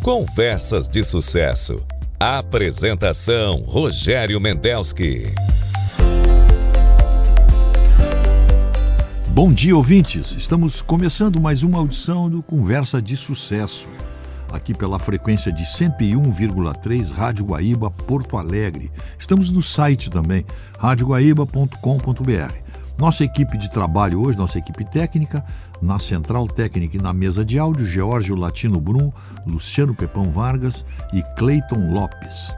Conversas de Sucesso. Apresentação: Rogério Mendelski. Bom dia, ouvintes. Estamos começando mais uma audição do Conversa de Sucesso, aqui pela frequência de 101,3 Rádio Guaíba, Porto Alegre. Estamos no site também, radioguaíba.com.br. Nossa equipe de trabalho hoje, nossa equipe técnica, na Central Técnica e na mesa de áudio, Geórgio Latino Brum, Luciano Pepão Vargas e Cleiton Lopes.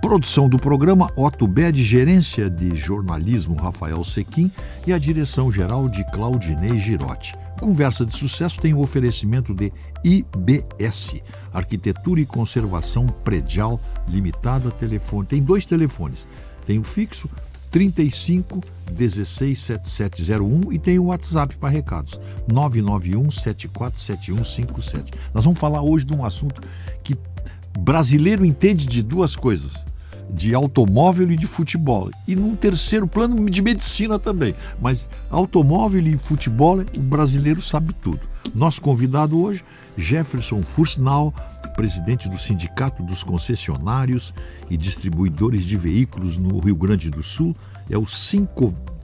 Produção do programa Otto Bede, gerência de jornalismo Rafael Sequim e a direção geral de Claudinei Girotti. Conversa de Sucesso tem o oferecimento de IBS, Arquitetura e Conservação Predial Limitada. Telefone. Tem 2 telefones, tem o fixo 35 16 7701 e tem o WhatsApp para recados 991 747157. Nós vamos falar hoje de um assunto que brasileiro entende de 2 coisas: de automóvel e de futebol, e num terceiro plano de medicina também, mas automóvel e futebol o brasileiro sabe tudo. Nosso convidado hoje, Jefferson Furstenau, presidente do Sindicato dos Concessionários e Distribuidores de Veículos no Rio Grande do Sul, é o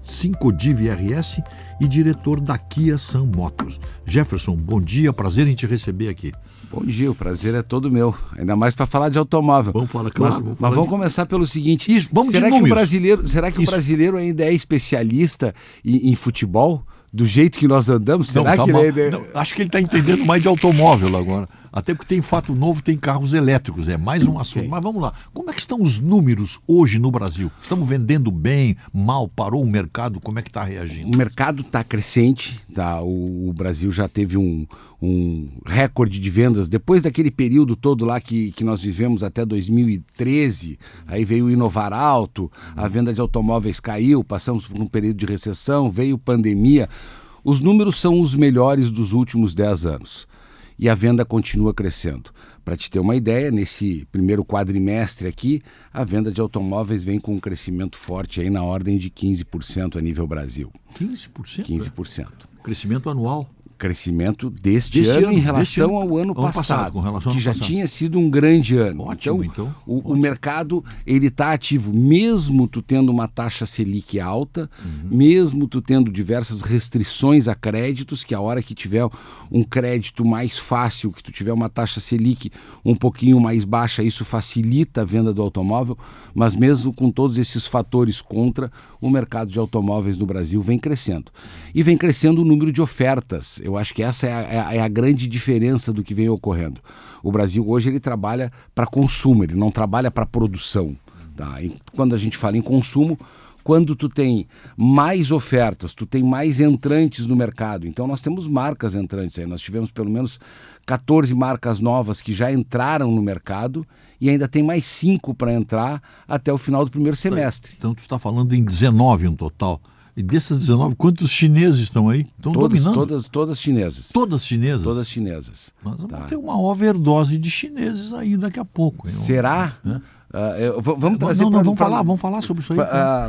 Sincodiv RS e diretor da Kia Sun Motors. Jefferson, bom dia, prazer em te receber aqui. Bom dia, o prazer é todo meu, ainda mais para falar de automóvel. Vamos falar, claro. Mas vamos começar pelo seguinte: isso, vamos será de que números. Será que o brasileiro ainda é especialista em futebol? Do jeito que nós andamos? Será que ele não, acho que ele está entendendo mais de automóvel agora. Até porque tem fato novo, tem carros elétricos, é mais um assunto. Mas vamos lá, como é que estão os números hoje no Brasil? Estamos vendendo bem, mal, parou o mercado, como é que está reagindo? O mercado está crescente, tá? O Brasil já teve um recorde de vendas, depois daquele período todo lá que nós vivemos até 2013, aí veio o Inovar Alto, a venda de automóveis caiu, passamos por um período de recessão, veio pandemia. Os números são os melhores dos últimos 10 anos. E a venda continua crescendo. Para te ter uma ideia, nesse primeiro quadrimestre aqui, a venda de automóveis vem com um crescimento forte aí na ordem de 15% a nível Brasil. 15%? 15%. Crescimento anual. Crescimento deste ano em relação ao ano passado, com relação que ao já passado. Tinha sido um grande ano. Ótimo, O mercado ele está ativo, mesmo tu tendo uma taxa Selic alta, mesmo tu tendo diversas restrições a créditos, que a hora que tiver um crédito mais fácil, que tu tiver uma taxa Selic um pouquinho mais baixa, isso facilita a venda do automóvel, mas mesmo com todos esses fatores contra, o mercado de automóveis no Brasil vem crescendo. E vem crescendo o número de ofertas. Eu acho que essa é a grande diferença do que vem ocorrendo. O Brasil hoje ele trabalha para consumo, ele não trabalha para produção. Tá? E quando a gente fala em consumo, quando tu tem mais ofertas, tu tem mais entrantes no mercado. Então nós temos marcas entrantes aí. Nós tivemos pelo menos 14 marcas novas que já entraram no mercado e ainda tem mais 5 para entrar até o final do primeiro semestre. Então tu está falando em 19 no total. E dessas 19, quantos chineses estão aí? Estão dominando? Todas chinesas. Todas chinesas? Todas chinesas. Mas vamos ter uma overdose de chineses aí daqui a pouco. Será? Vamos trazer... Vamos falar sobre isso aí.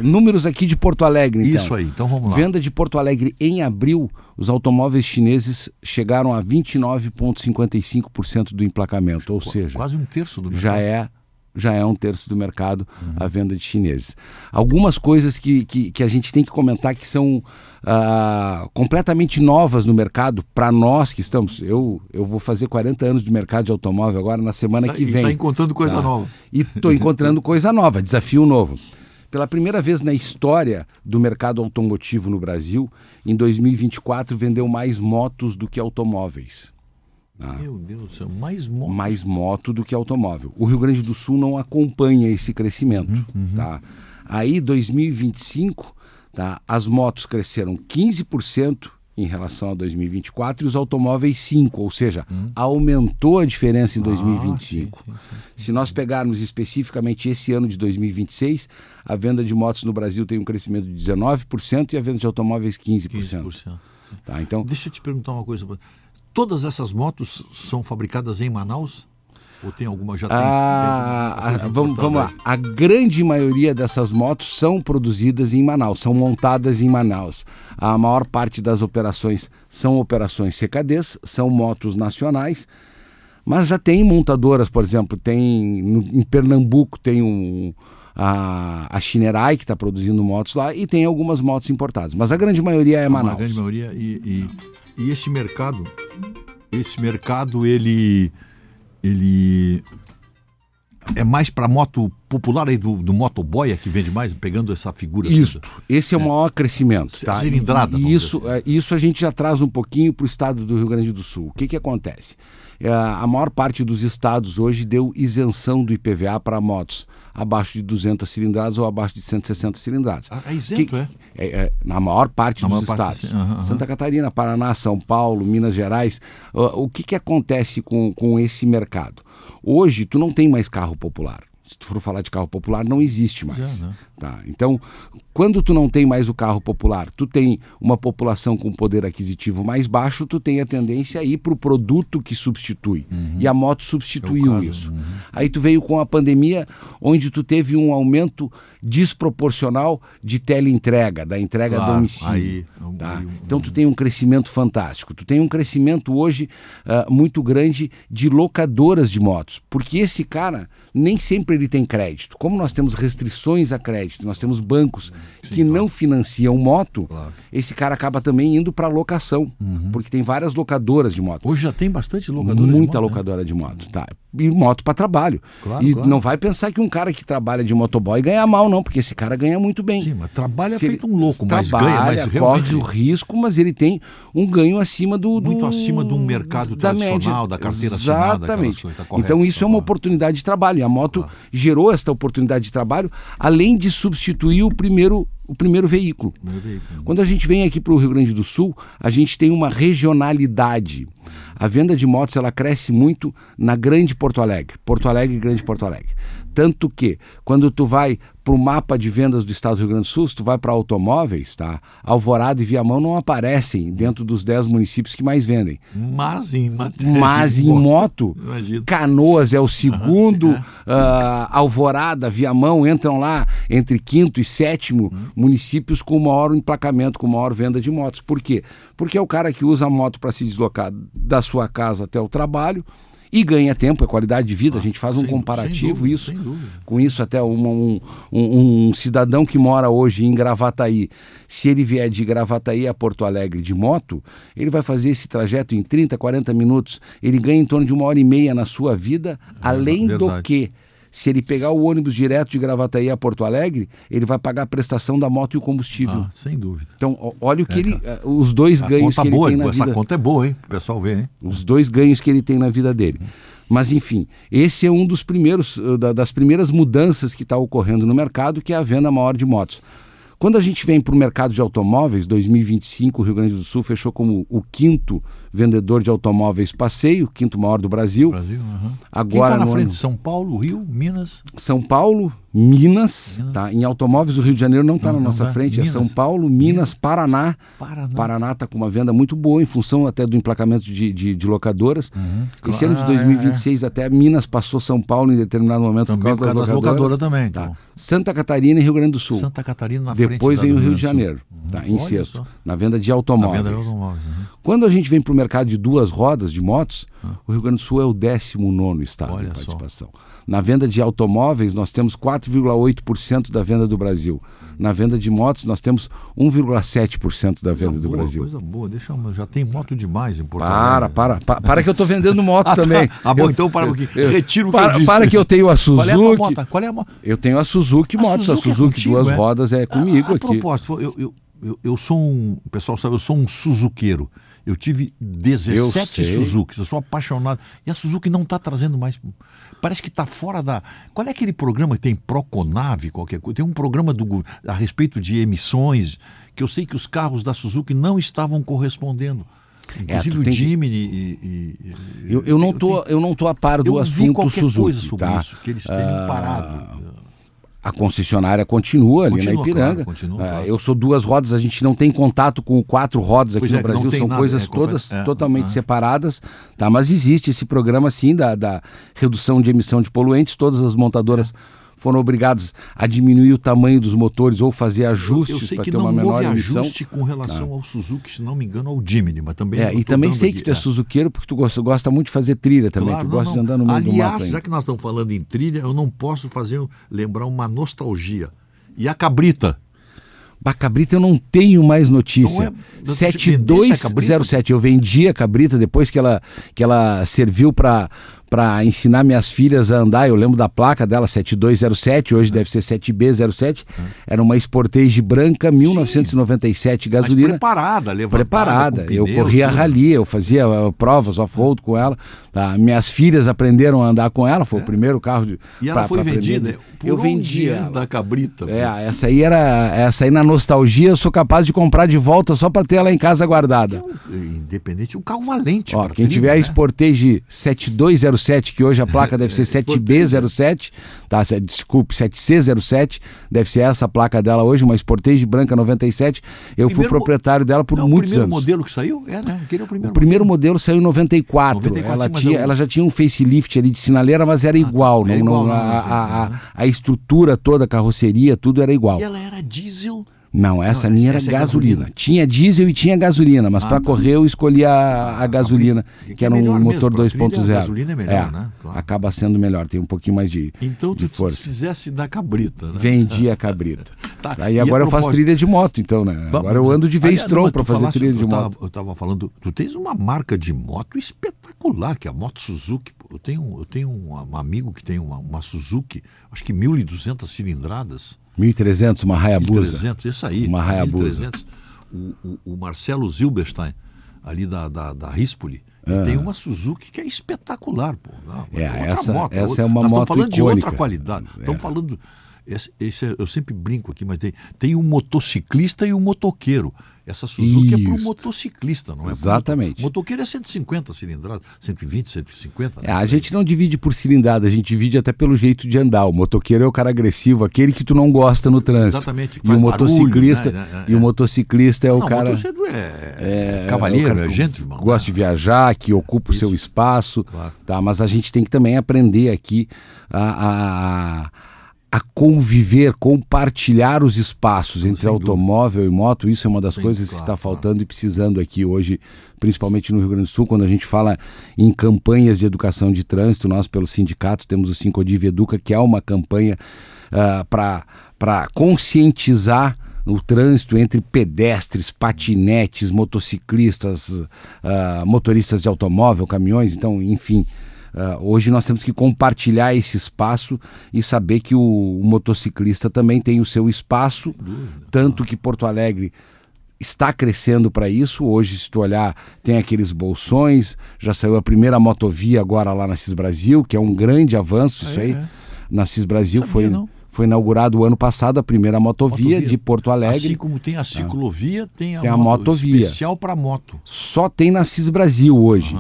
Números aqui de Porto Alegre, então. Isso aí, então vamos lá. Venda de Porto Alegre em abril, os automóveis chineses chegaram a 29,55% do emplacamento, ou seja... Quase um terço do mercado. Já é um terço do mercado a venda de chineses. Algumas coisas que a gente tem que comentar que são completamente novas no mercado, para nós que estamos... Eu vou fazer 40 anos de mercado de automóvel agora na semana que vem. Está encontrando coisa nova. E estou encontrando coisa nova, desafio novo. Pela primeira vez na história do mercado automotivo no Brasil, em 2024 vendeu mais motos do que automóveis. Meu Deus do céu, mais moto. Mais moto do que automóvel. O Rio Grande do Sul não acompanha esse crescimento. Tá? Aí, 2025, tá? As motos cresceram 15% em relação a 2024 e os automóveis 5%, ou seja, aumentou a diferença em 2025. Sim. Se nós pegarmos especificamente esse ano de 2026, a venda de motos no Brasil tem um crescimento de 19% e a venda de automóveis 15%. Tá? Então, deixa eu te perguntar uma coisa. Todas essas motos são fabricadas em Manaus? Ou tem alguma já vamos lá. A grande maioria dessas motos são produzidas em Manaus, são montadas em Manaus. A maior parte das operações são operações CKDs, são motos nacionais, Mas já tem montadoras, por exemplo, em Pernambuco tem a Shinerai, que está produzindo motos lá, e tem algumas motos importadas. Mas a grande maioria é Manaus. A grande maioria. E esse mercado, ele é mais para moto popular aí do motoboy que vende mais, pegando essa figura. Isso, esse é o maior crescimento. Tá? Cilindrada. E isso a gente já traz um pouquinho para o estado do Rio Grande do Sul. O que acontece? A maior parte dos estados hoje deu isenção do IPVA para motos abaixo de 200 cilindradas ou abaixo de 160 cilindradas. É isento, na maior parte dos estados. Santa Catarina, Paraná, São Paulo, Minas Gerais. O que acontece com esse mercado? Hoje, tu não tem mais carro popular. Se tu for falar de carro popular, não existe mais. Tá? Então, quando tu não tem mais o carro popular, tu tem uma população com poder aquisitivo mais baixo, tu tem a tendência a ir para o produto que substitui. E a moto substituiu isso. Aí tu veio com a pandemia, onde tu teve um aumento desproporcional de teleentrega, da entrega a domicílio. Então tu tem um crescimento fantástico. Tu tem um crescimento hoje muito grande de locadoras de motos, porque esse cara nem sempre ele tem crédito. Como nós temos restrições a crédito, nós temos bancos que não financiam moto, esse cara acaba também indo para locação, porque tem várias locadoras de moto. Hoje já tem bastante locadora de moto. Muita locadora de moto, tá? E moto para trabalho. Não vai pensar que um cara que trabalha de motoboy ganha mal, não, porque esse cara ganha muito bem. Sim, mas trabalha feito um louco, mas ganha, mas realmente corre o risco, mas ele tem um ganho acima muito acima do mercado tradicional, da carteira assinada. Exatamente. Então isso é uma oportunidade de trabalho. E a moto gerou esta oportunidade de trabalho, além de substituir o primeiro veículo. Quando a gente vem aqui para o Rio Grande do Sul, a gente tem uma regionalidade. A venda de motos ela cresce muito na Grande Porto Alegre e Grande Porto Alegre. Tanto que, quando tu vai para o mapa de vendas do estado do Rio Grande do Sul, se tu vai para automóveis, tá? Alvorada e Viamão não aparecem dentro dos 10 municípios que mais vendem. Mas em moto, Canoas é o segundo, Alvorada, Viamão entram lá entre 5º e 7º municípios com maior emplacamento, com maior venda de motos. Por quê? Porque é o cara que usa a moto para se deslocar da sua casa até o trabalho, e ganha tempo, é qualidade de vida. A gente faz um comparativo com isso até um cidadão que mora hoje em Gravataí, se ele vier de Gravataí a Porto Alegre de moto, ele vai fazer esse trajeto em 30, 40 minutos, ele ganha em torno de 1h30 na sua vida, além do que, se ele pegar o ônibus direto de Gravataí a Porto Alegre, ele vai pagar a prestação da moto e o combustível. Sem dúvida. Então, olha o que os dois ganhos que ele tem na vida. Essa conta é boa, hein? O pessoal vê, hein? Os dois ganhos que ele tem na vida dele. Mas, enfim, esse é um dos primeiros, das primeiras mudanças que está ocorrendo no mercado, que é a venda maior de motos. Quando a gente vem para o mercado de automóveis, 2025, o Rio Grande do Sul fechou como o 5º vendedor de automóveis passeio, 5º maior do Brasil. Agora, quem está na frente? São Paulo, Rio, Minas? São Paulo, Minas. Tá? Em automóveis, o Rio de Janeiro não está na nossa frente. Minas. É São Paulo, Minas, Paraná. Paraná está com uma venda muito boa, em função até do emplacamento de locadoras. Esse ano de 2026, até Minas passou São Paulo em determinado momento também por causa das locadoras também. Tá. Santa Catarina e Rio Grande do Sul. Santa Catarina na frente. Depois vem o Rio de Janeiro, em sexto, na venda de automóveis. Quando a gente vem para o mercado de duas rodas, de motos, o Rio Grande do Sul é o 19º estado de participação. Na venda de automóveis, nós temos 4,8% da venda do Brasil. Na venda de motos, nós temos 1,7% da venda do Brasil. Coisa boa, já tem moto demais em Porto Alegre. Para que eu estou vendendo motos também. Bom, então para um pouquinho. Retiro o que eu disse. Para que eu tenho a Suzuki. Qual é a moto? Eu tenho a Suzuki Motos. A Suzuki duas rodas é comigo aqui. A propósito, eu sou o pessoal sabe, eu sou um suzuqueiro. Eu tive 17 Suzukis, eu sou apaixonado. E a Suzuki não está trazendo mais. Parece que está fora da... Qual é aquele programa que tem Proconave, qualquer coisa? Tem um programa a respeito de emissões, que eu sei que os carros da Suzuki não estavam correspondendo. Inclusive o Jimny eu não tô a par do assunto Suzuki. Coisa sobre isso, que eles tenham parado. A concessionária continua ali na Ipiranga. Claro. Eu sou duas rodas, a gente não tem contato com 4 rodas aqui no Brasil, são coisas todas totalmente separadas, tá? Mas existe esse programa sim da redução de emissão de poluentes, todas as montadoras foram obrigadas a diminuir o tamanho dos motores ou fazer ajustes para ter uma menor emissão. Eu sei que não houve ajuste com relação ao Suzuki, se não me engano, ao Jimny, mas também... E também sei que tu é suzuqueiro porque tu gosta muito de fazer trilha também, claro, tu gosta de andar no meio do mato. Aliás, já que nós estamos falando em trilha, eu não posso lembrar uma nostalgia. E a cabrita? A cabrita eu não tenho mais notícia. 7207, eu vendi a cabrita depois que ela serviu para ensinar minhas filhas a andar. Eu lembro da placa dela, 7207, hoje deve ser 7B07. Era uma Sportage branca, 1997, gasolina. Mas preparada, levantada. Preparada. Eu corria rally, eu fazia provas off-road com ela. Tá? Minhas filhas aprenderam a andar com ela, foi o primeiro carro. E ela foi vendida? Eu vendi ela. Da cabrita. Essa aí na nostalgia eu sou capaz de comprar de volta só para ter ela em casa guardada. Independente, um carro valente. Quem tiver a Sportage 7207, que hoje a placa deve ser 7B07, tá? Desculpe, 7C07, deve ser essa a placa dela hoje, uma Sportage branca 97. Eu fui proprietário dela por muitos anos. O primeiro modelo que saiu? Né? Aquele é o primeiro modelo saiu em 94. Ela já tinha um facelift ali de sinaleira, mas era igual. A estrutura toda, a carroceria, tudo era igual. E ela era diesel? Não, essa minha era gasolina. Tinha diesel e tinha gasolina, mas para correr eu escolhi a gasolina, que era um motor 2.0. A gasolina é melhor, né? Claro. Acaba sendo melhor, tem um pouquinho mais de Então tu força. fizesse da cabrita, né? Vendi a cabrita. Tá. Aí agora eu faço trilha de moto, então, né? Agora eu ando de V-Strom para fazer trilha de moto. Eu estava falando, tu tens uma marca de moto espetacular, que é a Moto Suzuki. Eu tenho um amigo que tem uma Suzuki, acho que 1.200 cilindradas. 1.300, uma Hayabusa. 1.300, isso aí. Uma Hayabusa. O Marcelo Zilberstein, ali da Rispoli, tem uma Suzuki que é espetacular. Pô. Essa é uma nós moto estamos falando icônica. de outra qualidade. Estamos falando... eu sempre brinco aqui, mas tem um motociclista e um motoqueiro. Essa Suzuki é para o motociclista, não é? Exatamente. O motoqueiro é 150 cilindradas, 120, 150. Né? A gente não divide por cilindrada, a gente divide até pelo jeito de andar. O motoqueiro é o cara agressivo, aquele que tu não gosta no trânsito. Exatamente. E o motociclista, o motociclista é o cara... O motoqueiro é cavalheiro, é gentleman. Gosta de viajar, que ocupa o seu espaço. Claro. Tá? Mas a gente tem que também aprender aqui a conviver, compartilhar os espaços entre automóvel e moto. Isso é uma das coisas que está faltando e precisando aqui hoje, principalmente no Rio Grande do Sul, quando a gente fala em campanhas de educação de trânsito. Nós, pelo sindicato, temos o Sincodiv Educa, que é uma campanha para conscientizar o trânsito entre pedestres, patinetes, motociclistas, motoristas de automóvel, caminhões, então, enfim... hoje nós temos que compartilhar esse espaço e saber que o motociclista também tem o seu espaço, tanto que Porto Alegre está crescendo para isso. Hoje, se tu olhar, tem aqueles bolsões, já saiu a primeira motovia agora lá na Cisbrasil, que é um grande avanço isso aí. Na Cisbrasil foi inaugurado o ano passado a primeira motovia de Porto Alegre. Assim como tem a ciclovia, tem a motovia especial para moto. Só tem na Cisbrasil hoje.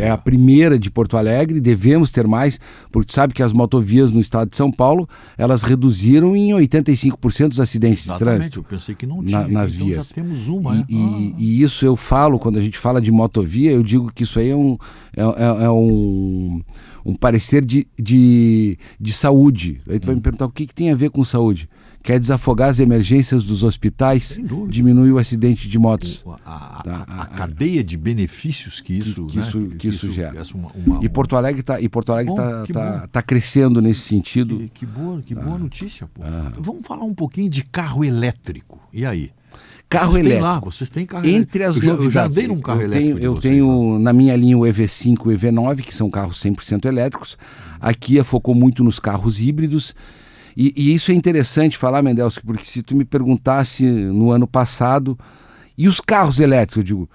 É a primeira de Porto Alegre, devemos ter mais, porque tu sabe que as motovias no estado de São Paulo, elas reduziram em 85% os acidentes de trânsito. Eu pensei que não tinha. Nas vias. Já temos uma. E isso eu falo, quando a gente fala de motovia, eu digo que isso aí é um parecer de saúde. Aí tu vai me perguntar o que tem a ver com saúde. Quer desafogar as emergências dos hospitais, diminuir o acidente de motos. A cadeia de benefícios que isso gera. E Porto Alegre está crescendo nesse sentido. Que boa notícia. Pô. Vamos falar um pouquinho de carro elétrico. E aí? Carro elétrico. Vocês têm carro elétrico. Entre as novidades, eu já andei num carro elétrico. Eu tenho na minha linha o EV5 e o EV9, que são carros 100% elétricos. A Kia focou muito nos carros híbridos. E isso é interessante falar, Mendelski, porque se tu me perguntasse no ano passado, e os carros elétricos, eu digo,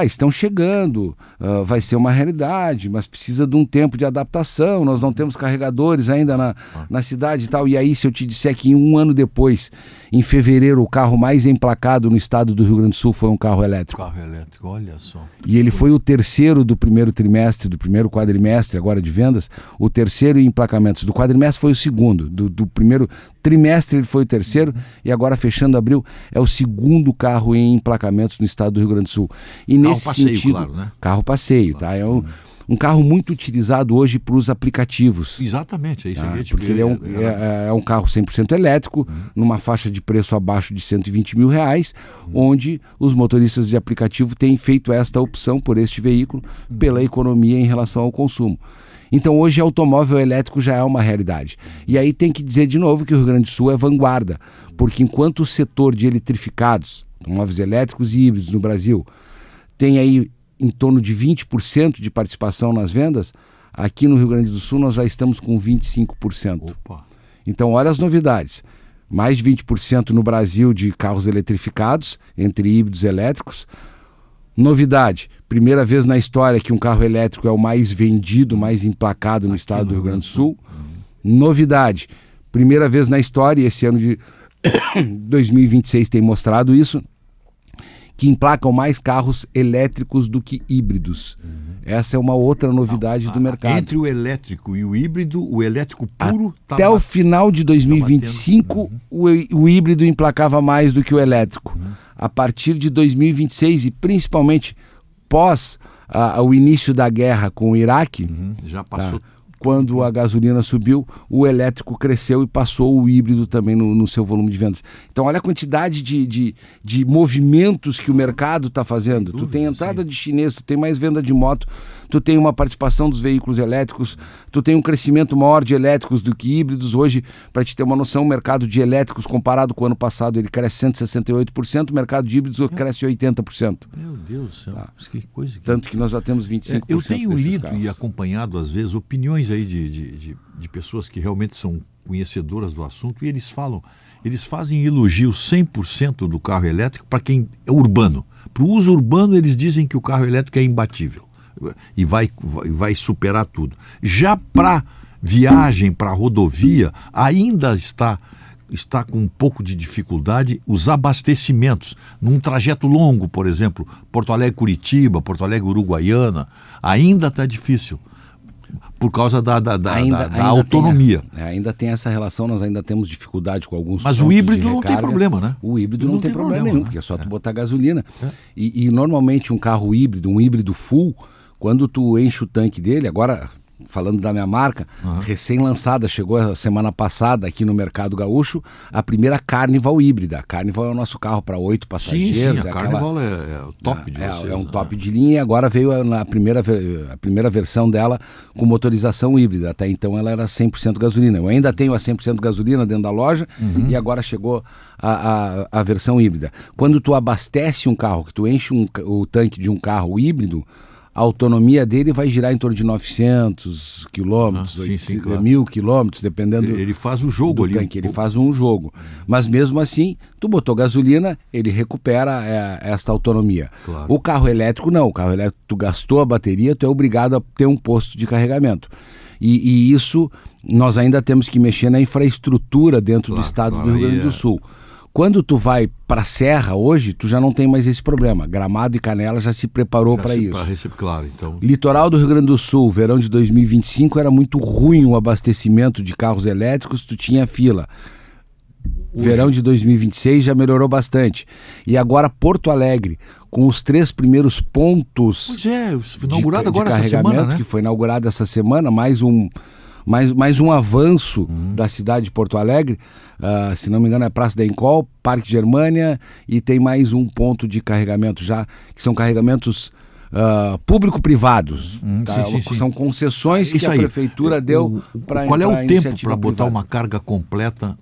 estão chegando, vai ser uma realidade, mas precisa de um tempo de adaptação, nós não temos carregadores ainda na cidade e tal. E aí, se eu te disser que um ano depois, em fevereiro, o carro mais emplacado no estado do Rio Grande do Sul foi um carro elétrico. Carro elétrico, olha só. E ele foi o terceiro do primeiro trimestre, do primeiro quadrimestre agora de vendas, o terceiro em emplacamentos. Do quadrimestre foi o segundo, do primeiro trimestre ele foi o terceiro, e agora fechando abril é o segundo carro em emplacamentos no estado do Rio Grande do Sul. E nesse passeio, sentido, claro, né? Carro passeio, tá? um carro muito utilizado hoje para os aplicativos. Exatamente, é isso aí. Porque ele é um carro 100% elétrico, numa faixa de preço abaixo de R$120 mil, onde os motoristas de aplicativo têm feito esta opção por este veículo, pela economia em relação ao consumo. Então hoje automóvel elétrico já é uma realidade. E aí tem que dizer de novo que o Rio Grande do Sul é vanguarda, porque enquanto o setor de eletrificados, automóveis elétricos e híbridos no Brasil, tem aí em torno de 20% de participação nas vendas, aqui no Rio Grande do Sul nós já estamos com 25%. Opa. Então olha as novidades. Mais de 20% no Brasil de carros eletrificados, entre híbridos e elétricos. Novidade, primeira vez na história que um carro elétrico é o mais vendido, mais emplacado no estado do Rio Grande do Sul. Novidade, primeira vez na história, e esse ano de 2026 tem mostrado isso, que emplacam mais carros elétricos do que híbridos. Essa é uma outra novidade do mercado. Entre o elétrico e o híbrido, o elétrico puro... Até o final de 2025, o híbrido emplacava mais do que o elétrico. A partir de 2026 e principalmente pós o início da guerra com o Iraque, já passou. Quando a gasolina subiu, o elétrico cresceu e passou o híbrido também no seu volume de vendas. Então olha a quantidade de movimentos que o mercado está fazendo. Tu tem entrada de chinês, tu tem mais venda de moto, tu tem uma participação dos veículos elétricos, tu tem um crescimento maior de elétricos do que híbridos. Hoje, para te ter uma noção, o mercado de elétricos comparado com o ano passado, ele cresce 168%, o mercado de híbridos cresce 80%. Meu Deus do céu, que coisa que... Tanto que nós já temos 25% Eu tenho lido carros. E acompanhado, às vezes, opiniões aí de pessoas que realmente são conhecedoras do assunto, e eles fazem elogio 100% do carro elétrico para quem é urbano. Para o uso urbano, eles dizem que o carro elétrico é imbatível e vai superar tudo. Já para viagem, para rodovia, ainda está com um pouco de dificuldade os abastecimentos. Num trajeto longo, por exemplo, Porto Alegre-Curitiba, Porto Alegre-Uruguaiana, ainda está difícil. Por causa da autonomia. Ainda tem essa relação, nós ainda temos dificuldade com alguns Mas o híbrido não tem problema, né? O híbrido não tem problema nenhum, porque é só tu botar gasolina. E normalmente um carro híbrido, um híbrido full, quando tu enche o tanque dele, agora falando da minha marca, recém-lançada, chegou a semana passada aqui no Mercado Gaúcho, a primeira Carnival híbrida. A Carnival é o nosso carro para 8 passageiros. Sim, a Carnival é o top de vocês. É um top de linha, e agora veio a primeira versão dela com motorização híbrida. Até então ela era 100% gasolina. Eu ainda tenho a 100% gasolina dentro da loja, e agora chegou a versão híbrida. Quando tu abastece um carro, que tu enche o tanque de um carro híbrido, a autonomia dele vai girar em torno de 900 quilômetros, 1.000 quilômetros, dependendo. Ele faz o jogo ali. Tanque, ele faz um jogo. Mas mesmo assim, tu botou gasolina, ele recupera esta autonomia. Claro. O carro elétrico não. O carro elétrico, tu gastou a bateria, tu é obrigado a ter um posto de carregamento. E isso nós ainda temos que mexer na infraestrutura dentro do estado do Rio Grande do Sul. Quando tu vai para a Serra hoje, tu já não tem mais esse problema. Gramado e Canela já se preparou para isso. Claro, então... Litoral do Rio Grande do Sul, verão de 2025, era muito ruim o abastecimento de carros elétricos, tu tinha fila. Verão de 2026 já melhorou bastante. E agora Porto Alegre, com os 3 primeiros pontos inaugurado agora essa semana, né? Que foi inaugurado essa semana, mais um avanço da cidade de Porto Alegre, se não me engano é Praça da Encol, Parque Germânia, e tem mais um ponto de carregamento já, que são carregamentos público-privados. São concessões que a prefeitura deu para Qual é o tempo para botar uma carga completa?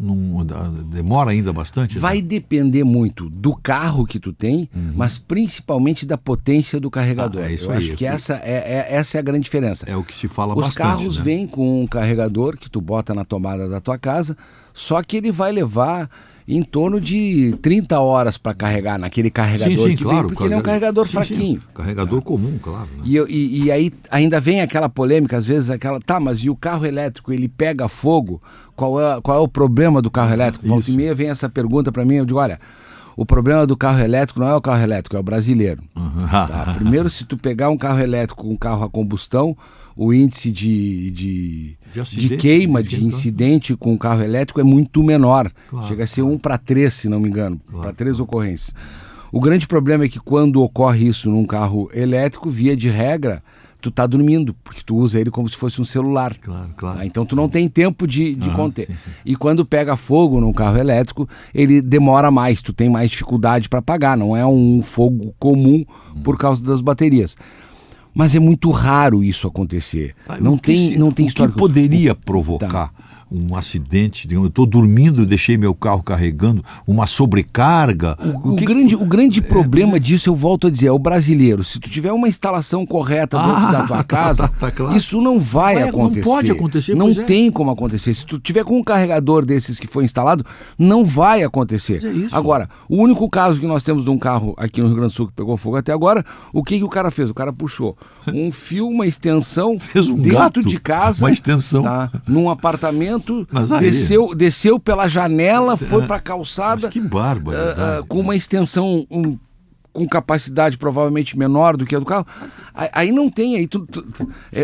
Demora ainda bastante? Vai depender muito do carro que tu tem, mas principalmente da potência do carregador. Eu acho que essa é a grande diferença. É o que se fala bastante. Os carros né? vêm com um carregador que tu bota na tomada da tua casa, só que ele vai levar em torno de 30 horas para carregar naquele carregador que claro, vem, porque ele é um carregador fraquinho. Carregador comum, claro. Né? E aí ainda vem aquela polêmica, às vezes mas e o carro elétrico, ele pega fogo? Qual é o problema do carro elétrico? Volta e meia vem essa pergunta para mim, eu digo, olha, o problema do carro elétrico não é o carro elétrico, é o brasileiro. Primeiro, se tu pegar um carro elétrico com um carro a combustão, o índice de queima, de incidente com o carro elétrico é muito menor. Chega a ser 1 para 3, se não me engano, para 3 ocorrências. O grande problema é que quando ocorre isso num carro elétrico, via de regra, tu tá dormindo, porque tu usa ele como se fosse um celular. Claro. Tá? Então tu não tem tempo de conter. Sim. E quando pega fogo num carro elétrico, ele demora mais, tu tem mais dificuldade para apagar, não é um fogo comum por causa das baterias. Mas é muito raro isso acontecer. Não tem história. O que poderia provocar um acidente? Digamos, eu estou dormindo, deixei meu carro carregando, uma sobrecarga. O grande problema disso, eu volto a dizer, é o brasileiro. Se tu tiver uma instalação correta dentro da tua casa, claro. Isso não vai acontecer. Não pode acontecer. Não tem como acontecer. Se tu tiver com um carregador desses que foi instalado, não vai acontecer. Agora, o único caso que nós temos de um carro aqui no Rio Grande do Sul que pegou fogo até agora, o que o cara fez? O cara puxou um fio, uma extensão fez um dentro gato, de casa, uma extensão, tá? Num apartamento, desceu pela janela, foi para a calçada. Mas que barbaridade. Com uma extensão com capacidade provavelmente menor do que a do carro. Aí não tem, aí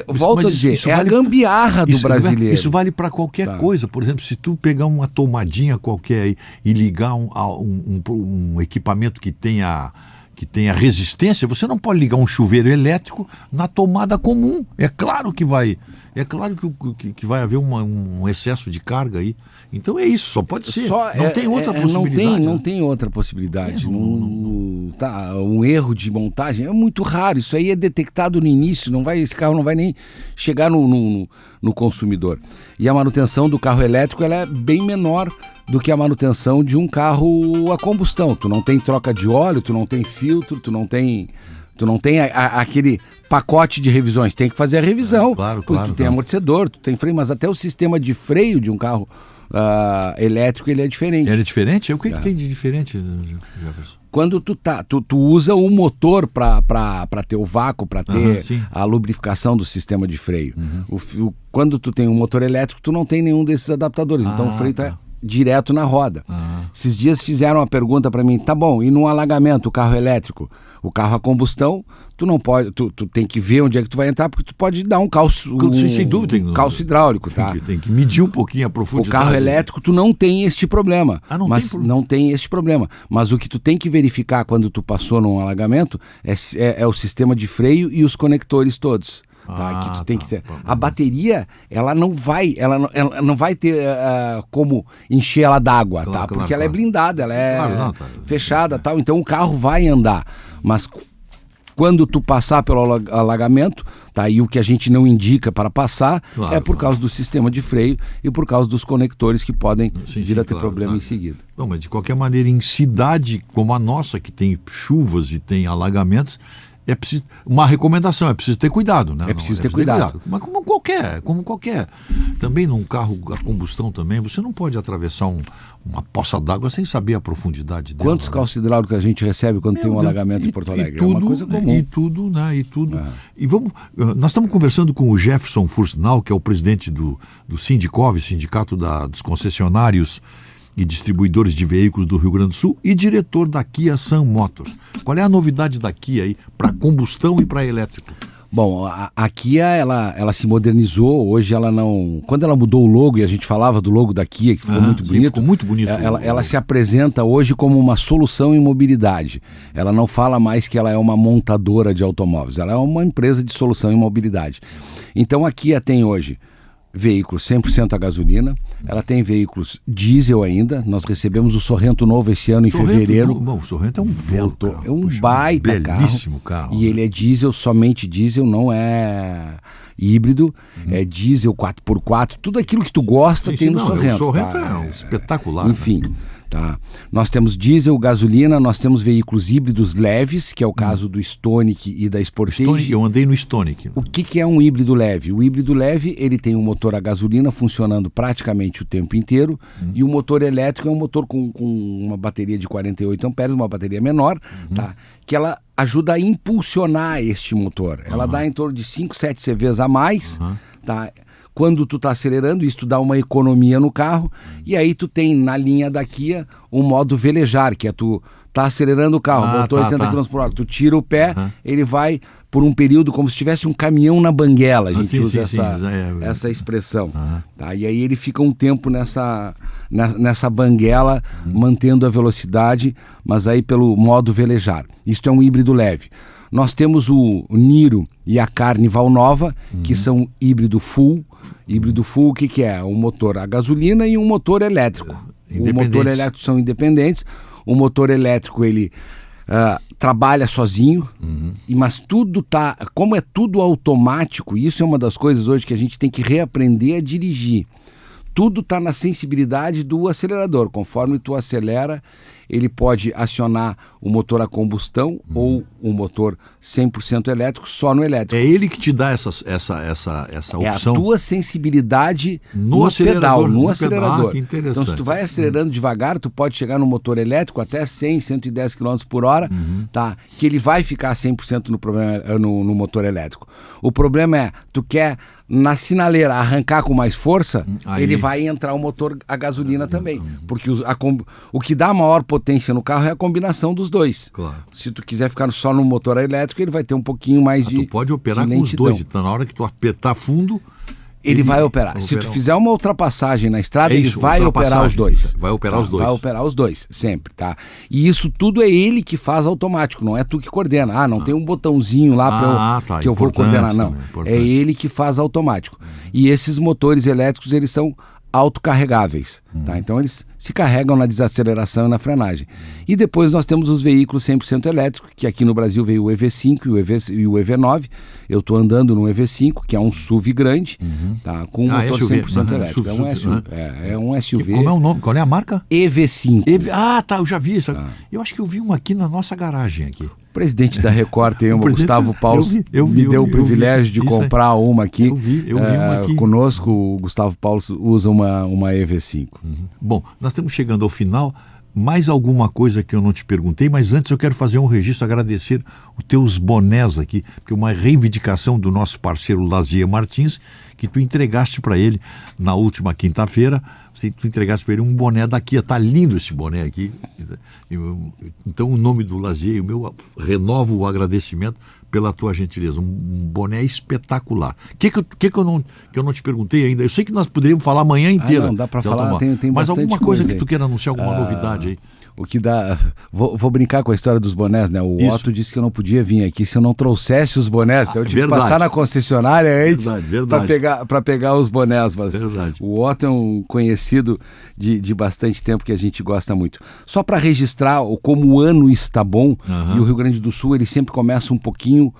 volto a dizer, a gambiarra do brasileiro. Isso vale para qualquer coisa. Por exemplo, se tu pegar uma tomadinha qualquer aí e ligar um equipamento que tenha resistência, você não pode ligar um chuveiro elétrico na tomada comum. É claro que vai haver um excesso de carga aí. Então é isso, só pode ser. Não tem outra possibilidade. Não tem outra possibilidade. Um erro de montagem é muito raro. Isso aí é detectado no início. Esse carro não vai nem chegar no consumidor. E a manutenção do carro elétrico ela é bem menor do que a manutenção de um carro a combustão. Tu não tem troca de óleo, tu não tem filtro, tu não tem aquele pacote de revisões. Tem que fazer a revisão. Claro, tu tem amortecedor, tu tem freio, mas até o sistema de freio de um carro elétrico ele é diferente. Ele é diferente? O que tem de diferente, Jefferson? Quando tu usa o motor para ter o vácuo, para ter a lubrificação do sistema de freio. Quando tu tem um motor elétrico, tu não tem nenhum desses adaptadores. Então o freio está direto na roda. Esses dias fizeram uma pergunta para mim, tá bom, e num alagamento, o carro elétrico, o carro a combustão, tu não pode, tu tem que ver onde é que tu vai entrar, porque tu pode dar um calço hidráulico, tá? Tem que medir um pouquinho a profundidade. O carro elétrico, tu não tem este problema. Não tem este problema. Mas o que tu tem que verificar quando tu passou num alagamento é o sistema de freio e os conectores todos. Que tu tem que ter. A bateria, ela não vai ter como encher ela d'água, porque ela é blindada, ela é fechada, tal. Então o carro vai andar, mas quando tu passar pelo alagamento, e o que a gente não indica para passar é por causa do sistema de freio e por causa dos conectores que podem vir a ter problema em seguida. Não, mas de qualquer maneira, em cidade como a nossa, que tem chuvas e tem alagamentos, é preciso, uma recomendação, é preciso ter cuidado, né? É preciso ter cuidado. Mas como qualquer. Também num carro a combustão também, você não pode atravessar uma poça d'água sem saber a profundidade dela. Quantos calços hidráulicos a gente recebe quando tem um alagamento em Porto Alegre? É uma coisa comum. E tudo. E nós estamos conversando com o Jefferson Furstenau, que é o presidente do Sindicov, Sindicato dos Concessionários e Distribuidores de Veículos do Rio Grande do Sul, e diretor da Kia Sun Motors. Qual é a novidade da Kia aí para combustão e para elétrico? Bom, a Kia, ela se modernizou. Hoje ela não... Quando ela mudou o logo, e a gente falava do logo da Kia, que ficou muito bonito. Ficou muito bonito. Ela se apresenta hoje como uma solução em mobilidade. Ela não fala mais que ela é uma montadora de automóveis. Ela é uma empresa de solução em mobilidade. Então a Kia tem hoje veículos 100% a gasolina, ela tem veículos diesel ainda. Nós recebemos o Sorrento novo esse ano em fevereiro. O Sorrento é um belo carro. É um baita belíssimo carro. E ele é diesel, somente diesel, não é híbrido, é diesel 4x4, tudo aquilo que tu gosta tem no Sorrento. O Sorrento é espetacular. Enfim, nós temos diesel, gasolina, nós temos veículos híbridos leves, que é o caso do Stonic e da Sportage. Eu andei no Stonic. O que é um híbrido leve? O híbrido leve, ele tem um motor a gasolina funcionando praticamente o tempo inteiro, e o motor elétrico é um motor com uma bateria de 48 amperes, uma bateria menor, que ela ajuda a impulsionar este motor. Ela dá em torno de 5, 7 CVs a mais, quando tu tá acelerando, isso tu dá uma economia no carro, e aí tu tem na linha da Kia o modo velejar, que é tu tá acelerando o carro, botou 80 km por hora, tu tira o pé, ele vai por um período como se tivesse um caminhão na banguela, a gente usa essa expressão. Tá? E aí ele fica um tempo nessa banguela, mantendo a velocidade, mas aí pelo modo velejar. Isto é um híbrido leve. Nós temos o Niro e a Carnival Nova, que são híbrido full. Híbrido full, o que é? Um motor a gasolina e um motor elétrico. O motor elétrico são independentes. O motor elétrico, ele trabalha sozinho, mas tudo tá... Como é tudo automático, isso é uma das coisas hoje que a gente tem que reaprender a dirigir. Tudo está na sensibilidade do acelerador. Conforme tu acelera, ele pode acionar o motor a combustão ou o motor 100% elétrico, só no elétrico. É ele que te dá essa opção? É a tua sensibilidade no pedal, no acelerador. Que interessante. Então, se tu vai acelerando devagar, tu pode chegar no motor elétrico até 100, 110 km por hora, tá? Que ele vai ficar 100% no motor elétrico. O problema é, tu quer... na sinaleira arrancar com mais força, ele vai entrar o motor a gasolina também. Porque o que dá maior potência no carro é a combinação dos dois. Claro. Se tu quiser ficar só no motor elétrico, ele vai ter um pouquinho mais de... Tu pode operar com os dois. Então, na hora que tu apertar fundo... Ele vai operar. Se tu fizer uma ultrapassagem na estrada, ele vai operar os dois. Vai operar os dois. Vai operar os dois, sempre, tá? E isso tudo é ele que faz automático, não é tu que coordena. Não tem um botãozinho lá que eu vou coordenar, não. É ele que faz automático. E esses motores elétricos, eles são autocarregáveis, tá? Então eles se carregam na desaceleração e na frenagem. E depois nós temos os veículos 100% elétricos, que aqui no Brasil veio o EV5 e o EV9. Eu estou andando no EV5, que é um SUV grande, tá? Com um motor SUV. 100% elétrico. É um SUV. É um SUV. Como é o nome? Qual é a marca? EV5. Eu já vi isso. Eu acho que eu vi um aqui na nossa garagem aqui. O presidente da Record tem uma, Gustavo Paulo, me deu o privilégio de comprar uma aqui. Eu vi uma aqui. Conosco, o Gustavo Paulo usa uma EV5. Bom, nós estamos chegando ao final. Mais alguma coisa que eu não te perguntei, mas antes eu quero fazer um registro, agradecer os teus bonés aqui, porque uma reivindicação do nosso parceiro Lazier Martins, que tu entregaste para ele na última quinta-feira. Tu entregaste para ele um boné da Kia. Tá lindo esse boné aqui. Então, o nome do Lazier, eu renovo o agradecimento pela tua gentileza. Um boné espetacular. O que eu não te perguntei ainda? Eu sei que nós poderíamos falar a manhã inteira. Não, dá para falar, tem mas alguma coisa que aí. Tu queira anunciar, alguma novidade aí? O que dá... Vou brincar com a história dos bonés, né? O Otto disse que eu não podia vir aqui se eu não trouxesse os bonés. Então eu tive que passar na concessionária antes para pegar os bonés. Mas o Otto é um conhecido de bastante tempo que a gente gosta muito. Só para registrar como o ano está bom, e o Rio Grande do Sul ele sempre começa um pouquinho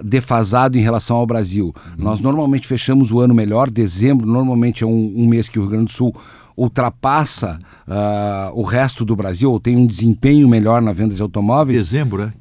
defasado em relação ao Brasil. Nós normalmente fechamos o ano melhor. Dezembro normalmente é um mês que o Rio Grande do Sul ultrapassa o resto do Brasil, ou tem um desempenho melhor na venda de automóveis. Dezembro.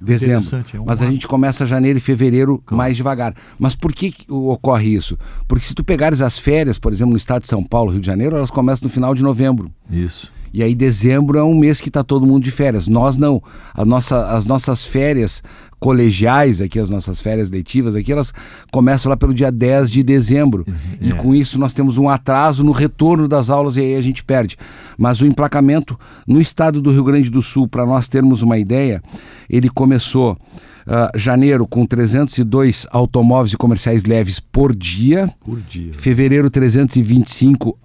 Mas a gente começa janeiro e fevereiro mais devagar. Mas por que ocorre isso? Porque se tu pegares as férias, por exemplo, no estado de São Paulo, Rio de Janeiro, elas começam no final de novembro. Isso. E aí dezembro é um mês que está todo mundo de férias. Nós não. As nossas férias colegiais aqui, as nossas férias letivas aqui, elas começam lá pelo dia 10 de dezembro. E com isso nós temos um atraso no retorno das aulas e aí a gente perde. Mas o emplacamento no estado do Rio Grande do Sul, para nós termos uma ideia, ele começou... janeiro com 302 automóveis e comerciais leves por dia. Fevereiro 325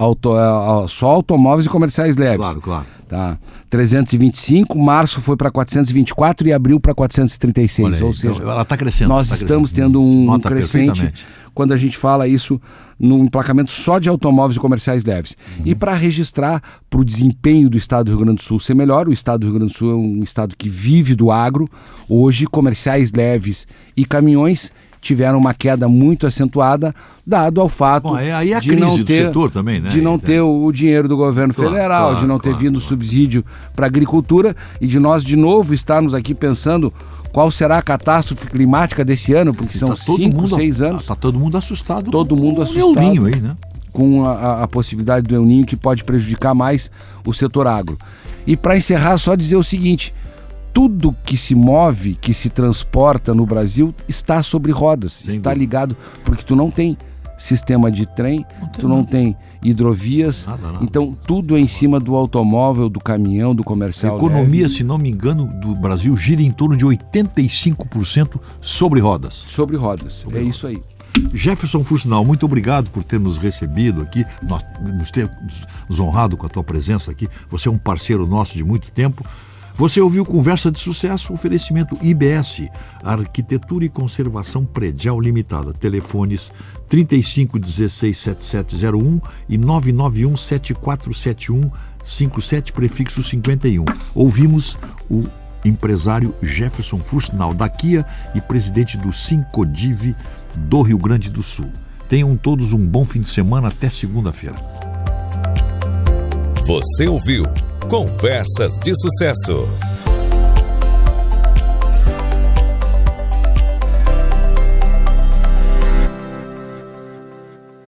só automóveis e comerciais leves. Claro. Tá. 325, março foi para 424 e abril para 436. Olha, ou seja, então, ela está crescendo. Nós estamos tendo um crescente quando a gente fala isso no emplacamento só de automóveis e comerciais leves. E para registrar, para o desempenho do estado do Rio Grande do Sul ser melhor, o estado do Rio Grande do Sul é um estado que vive do agro. Hoje, comerciais leves e caminhões tiveram uma queda muito acentuada, dado ao fato de não ter, do setor também, né? De não ter o dinheiro do governo federal, de não ter vindo subsídio para a agricultura e de nós de novo estarmos aqui pensando qual será a catástrofe climática desse ano, porque são 5, 6 anos. Está todo mundo assustado. Todo mundo assustado. O El Niño aí, né? Com a possibilidade do El Niño que pode prejudicar mais o setor agro. E para encerrar, só dizer o seguinte: tudo que se move, que se transporta no Brasil está sobre rodas, está ligado, porque tu não tem sistema de trem, tu não tem hidrovias, Nada. então tudo é em cima do automóvel, do caminhão, do comercial. A economia, se não me engano, do Brasil gira em torno de 85% sobre rodas. Sobre rodas, é isso aí. Jefferson Fursinal, muito obrigado por ter nos recebido aqui, nos honrado com a tua presença aqui. Você é um parceiro nosso de muito tempo. Você ouviu Conversa de Sucesso, oferecimento IBS, Arquitetura e Conservação Predial Limitada. Telefones 3516-7701 e 991-7471-57, prefixo 51. Ouvimos o empresário Jefferson Fursinal, da Kia e presidente do Sincodiv do Rio Grande do Sul. Tenham todos um bom fim de semana, até segunda-feira. Você ouviu Conversas de Sucesso.